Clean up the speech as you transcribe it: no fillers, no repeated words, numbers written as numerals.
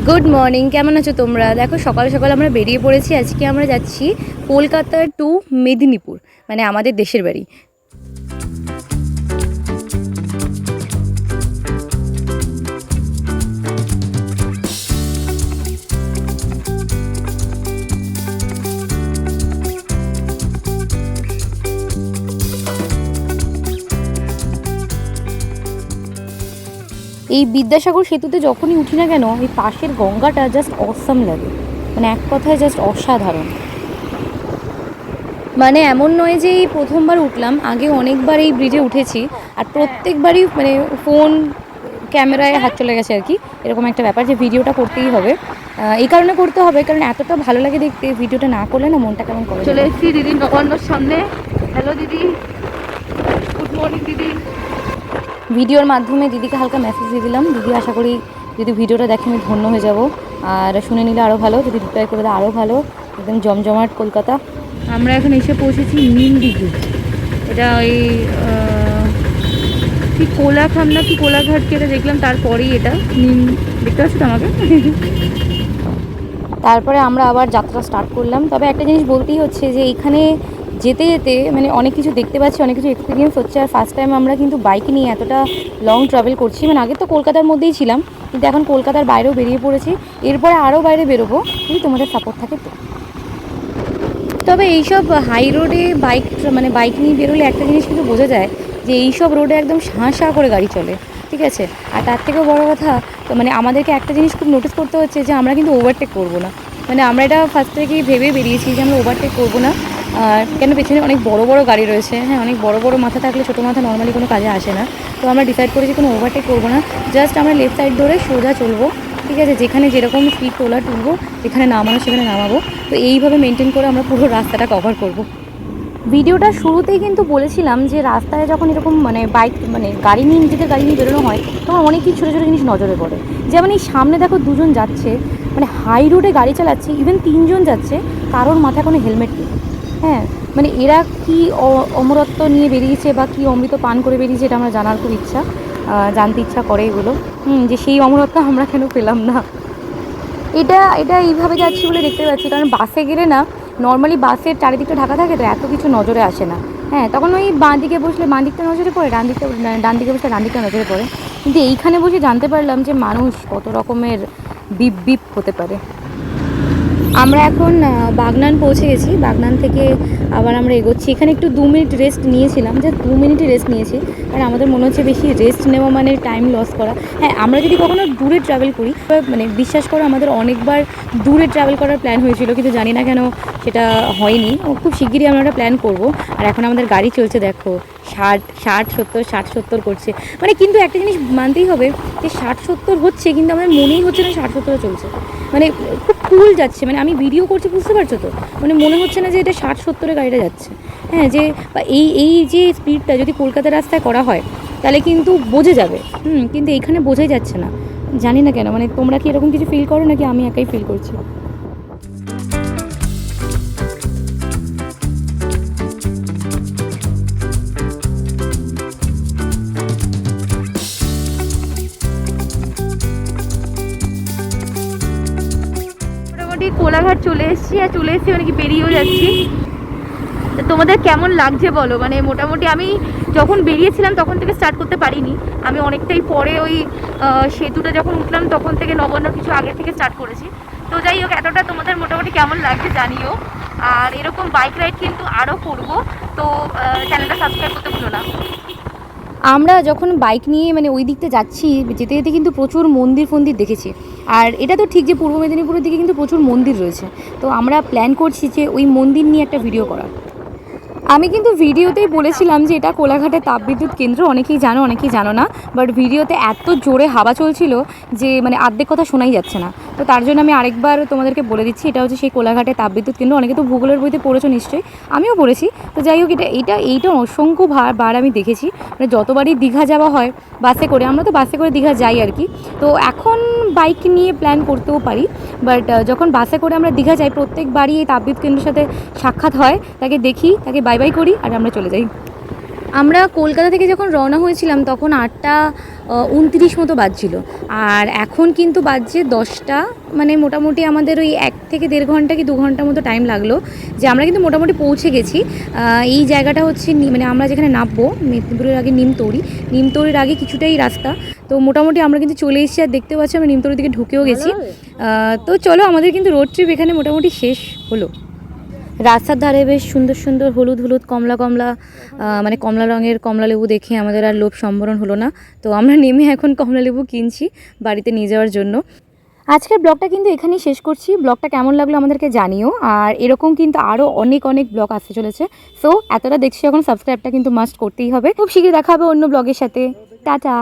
Good morning, কেমন আছো তোমরা? দেখো সকাল সকাল আমরা বেরিয়ে পড়েছি। আজকে আমরা যাচ্ছি কলকাতা টু মেদিনীপুর, মানে আমাদের দেশের বাড়ি। এই বিদ্যাসাগর সেতুতে যখনই উঠি না কেন, এই পাশের গঙ্গাটা জাস্ট অসাম লাগে, মানে এক কথায় জাস্ট অসাধারণ। মানে এমন নয় যে এই প্রথমবার উঠলাম, আগে অনেকবার এই ব্রিজে উঠেছি, আর প্রত্যেকবারই মানে ফোন ক্যামেরায় হাত চলে গেছে আর কি, এরকম একটা ব্যাপার যে ভিডিওটা করতেই হবে। এই কারণে করতে হবে কারণ এতটা ভালো লাগে দেখতে, ভিডিওটা না করলে না মনটা কেমন করে। চলে এসেছি দিদি নবান্নর সামনে। হ্যালো দিদি, গুড মর্নিং দিদি। ভিডিওর মাধ্যমে দিদিকে হালকা মেসেজ দিয়ে দিলাম। দিদি আশা করি যদি ভিডিওটা দেখে আমি ধন্য হয়ে যাব, আর শুনে নিলে আরও ভালো, যদি রিপ্লাই করে দেয় আরও ভালো। একদম জমজমাট কলকাতা। আমরা এখন এসে পৌঁছেছি নীল দিঘি। এটা ওই কি কোলাখাম না কি কোলাঘাট যেটা দেখলাম তারপরেই এটা নীল, দেখতে পাচ্ছি তো আমাকে। তারপরে আমরা আবার যাত্রা স্টার্ট করলাম। তবে একটা জিনিস বলতেই হচ্ছে যে এখানে যেতে যেতে মানে অনেক কিছু দেখতে পাচ্ছি, অনেক কিছু এক্সপিরিয়েন্স হচ্ছে। আর ফার্স্ট টাইম আমরা কিন্তু বাইক নিয়ে এতটা লং ট্রাভেল করছি। মানে আগে তো কলকাতার মধ্যেই ছিলাম, কিন্তু এখন কলকাতার বাইরেও বেরিয়ে পড়েছি। এরপরে আরও বাইরে বেরোবো যদি তোমাদের সাপোর্ট থাকে তো। তবে এইসব হাই রোডে বাইক নিয়ে বেরোলে একটা জিনিস কিন্তু বোঝা যায় যে এইসব রোডে একদম শাঁ করে গাড়ি চলে, ঠিক আছে। আর তার থেকেও বড় কথা, তো মানে আমাদেরকে একটা জিনিস খুব নোটিস করতে হচ্ছে যে আমরা কিন্তু ওভারটেক করবো না। মানে আমরা এটা ফার্স্ট থেকেই ভেবে বেরিয়েছি যে আমরা ওভারটেক করবো না। কেন, পেছনে অনেক বড় বড় গাড়ি রয়েছে। হ্যাঁ, অনেক বড় বড় মাথা থাকলে ছোটো মাথা নর্মালি কোনো কাজে আসে না। তো আমরা ডিসাইড করেছি কোনো ওভারটেক করবো না, জাস্ট আমরা লেফট সাইড ধরে সোজা চলবো, ঠিক আছে। যেখানে যেরকম স্পিড তোলার তুলবো, যেখানে নামানো সেখানে নামাবো। তো এইভাবে মেনটেন করে আমরা পুরো রাস্তাটা কভার করব। ভিডিওটা শুরুতেই কিন্তু বলেছিলাম যে রাস্তায় যখন এরকম গাড়ি নিয়ে নিজেদের গাড়ি নিয়ে বেরোনো হয়, তখন অনেক কিছু ছোটো ছোটো জিনিস নজরে পড়ে। যেমন এই সামনে দেখো দুজন যাচ্ছে, মানে হাই রোডে গাড়ি চালাচ্ছে, ইভেন তিনজন যাচ্ছে, কারোর মাথায় কোনো হেলমেট নেই। হ্যাঁ, মানে এরা কি অমরত্ব নিয়ে বেরিয়েছে বা কি অমৃত পান করে বেরিয়েছে, এটা আমার জানার খুব ইচ্ছা, জানতে ইচ্ছা করে এগুলো, যে সেই অমরত্ব আমরা কেন পেলাম না। এটা এটা এইভাবে যাচ্ছি বলে দেখতে পাচ্ছি, কারণ বাসে গেলে না নর্মালি বাসের চারিদিকটা ঢাকা থাকে, তো এত কিছু নজরে আসে না। হ্যাঁ, তখন ওই বাঁ দিকে বসলে বাঁ দিকটা নজরে পড়ে, ডান দিকে বসলে ডান দিকটা নজরে পড়ে। কিন্তু এইখানে বসে জানতে পারলাম যে মানুষ কত রকমের বিপ বিপ হতে পারে। আমরা এখন বাগনান পৌঁছে গেছি। বাগনান থেকে আবার আমরা এগোচ্ছি। এখানে একটু 2 মিনিট রেস্ট নিয়েছিলাম, যে 2 মিনিটই রেস্ট নিয়েছি, কারণ আমাদের মনে হচ্ছে বেশি রেস্ট নেওয়া মানে টাইম লস করা। হ্যাঁ, আমরা যদি কখনো দূরে ট্রাভেল করি, মানে বিশ্বাস করো আমাদের অনেকবার দূরে ট্রাভেল করার প্ল্যান হয়েছিল, কিন্তু জানি না কেন সেটা হয়নি। খুব শিগগিরই আমরা একটা প্ল্যান করব। আর এখন আমাদের গাড়ি চলছে দেখো 60-70 করছে, মানে কিন্তু একটা জিনিস মানতেই হবে যে 60-70 হচ্ছে, কিন্তু আমাদের মনেই হচ্ছে না 60-70 চলছে। মানে খুব কুল যাচ্ছে, মানে আমি ভিডিও করছি, বুঝতে পারছো তো, মানে মনে হচ্ছে না যে এটা 60-70 গাড়িটা যাচ্ছে। হ্যাঁ, যে বা এই যে স্পিডটা যদি কলকাতার রাস্তায় করা হয় তাহলে কিন্তু বোঝা যাবে, কিন্তু এইখানে বোঝাই যাচ্ছে না, জানি না কেন। মানে তোমরা কি এরকম কিছু ফিল করো নাকি আমি একাই ফিল করছি? মোটামুটি কোলাঘাট চলে এসেছি, আর চলে এসেছি মানে কি বেরিয়েও যাচ্ছি। তোমাদের কেমন লাগছে বলো? মানে মোটামুটি আমি যখন বেরিয়েছিলাম তখন থেকে স্টার্ট করতে পারিনি, আমি অনেকটাই পরে ওই সেতুটা যখন উঠলাম তখন থেকে নবান্ন কিছু আগে থেকে স্টার্ট করেছি। তো যাই হোক, এতটা তোমাদের মোটামুটি কেমন লাগছে জানিও। আর এরকম বাইক রাইড কিন্তু আরও করবো, তো চ্যানেলটা সাবস্ক্রাইব করতে ভুলো না। আমরা যখন বাইক নিয়ে মানে ওই দিকতে যাচ্ছি, যেতে যেতে কিন্তু প্রচুর মন্দির দেখেছি। আর এটা তো ঠিক যে পূর্ব মেদিনীপুরের দিকে কিন্তু প্রচুর মন্দির রয়েছে। তো আমরা প্ল্যান করছি যে ওই মন্দির নিয়ে একটা ভিডিও করার। আমি কিন্তু ভিডিওতেই বলেছিলাম যে এটা কোলাঘাটের তাপবিদ্যুৎ কেন্দ্র, অনেকেই জানো অনেকেই জানো না, বাট ভিডিওতে এত জোরে হাওয়া চলছিল যে মানে অর্ধেক কথা শোনাই যাচ্ছে না। তো তার জন্য আমি আরেকবার তোমাদেরকে বলে দিচ্ছি, এটা হচ্ছে সেই কোলাঘাটের তাপবিদ্যুৎ কেন্দ্র। অনেকে তো ভূগোলের বইতে পড়েছো নিশ্চয়ই, আমিও পড়েছি। তো যাই হোক, এইটা অসংখ্য বার আমি দেখেছি, মানে যতবারই দীঘা যাওয়া হয় বাসে করে, আমরা তো বাসে করে দীঘা যাই আর কি। তো এখন বাইক নিয়ে প্ল্যান করতেও পারি, বাট যখন বাসে করে আমরা দীঘা যাই প্রত্যেকবারই এই তাপবিদ্যুৎ কেন্দ্রের সাথে সাক্ষাৎ হয়, তাকে দেখি, তাকে বাই বাই করি, আর আমরা চলে যাই। আমরা কলকাতা থেকে যখন রওনা হয়েছিলাম তখন 8টা 29 মতো বাজছিল। আর এখন কিন্তু বাজছে 10টা, মানে মোটামুটি আমাদের ওই 1 থেকে 1.5 ঘন্টা কি 2 ঘন্টার মতো টাইম লাগলো, যে আমরা কিন্তু মোটামুটি পৌঁছে গেছি। এই জায়গাটা হচ্ছে মানে আমরা যেখানে নামবো মেদিনীপুরের আগে নিমতৌড়ির আগে কিছুটাই রাস্তা। তো মোটামুটি আমরা কিন্তু চলে এসেছি, আর দেখতে পাচ্ছি আমরা নিমতৌড়ির দিকে ঢুকেও গেছি। তো চলো, আমাদের কিন্তু রোড ট্রিপ এখানে মোটামুটি শেষ হলো। রাস্তার ধারে বেশ সুন্দর সুন্দর হলুদ কমলা মানে কমলা রঙের কমলা লেবু দেখে আমাদের আর লোভ সম্বরণ হলো না। তো আমরা নেমে এখন কমলা লেবু কিনছি বাড়িতে নিয়ে যাওয়ার জন্য। আজকের ব্লগটা কিন্তু এখানেই শেষ করছি। ব্লগটা কেমন লাগলো আমাদেরকে জানিও, আর এরকম কিন্তু আরও অনেক ব্লগ আসতে চলেছে। সো এতটা দেখছি এখন সাবস্ক্রাইবটা কিন্তু মাস্ট করতেই হবে। খুব শীঘ্রই দেখা হবে অন্য ব্লগের সাথে। টাটা।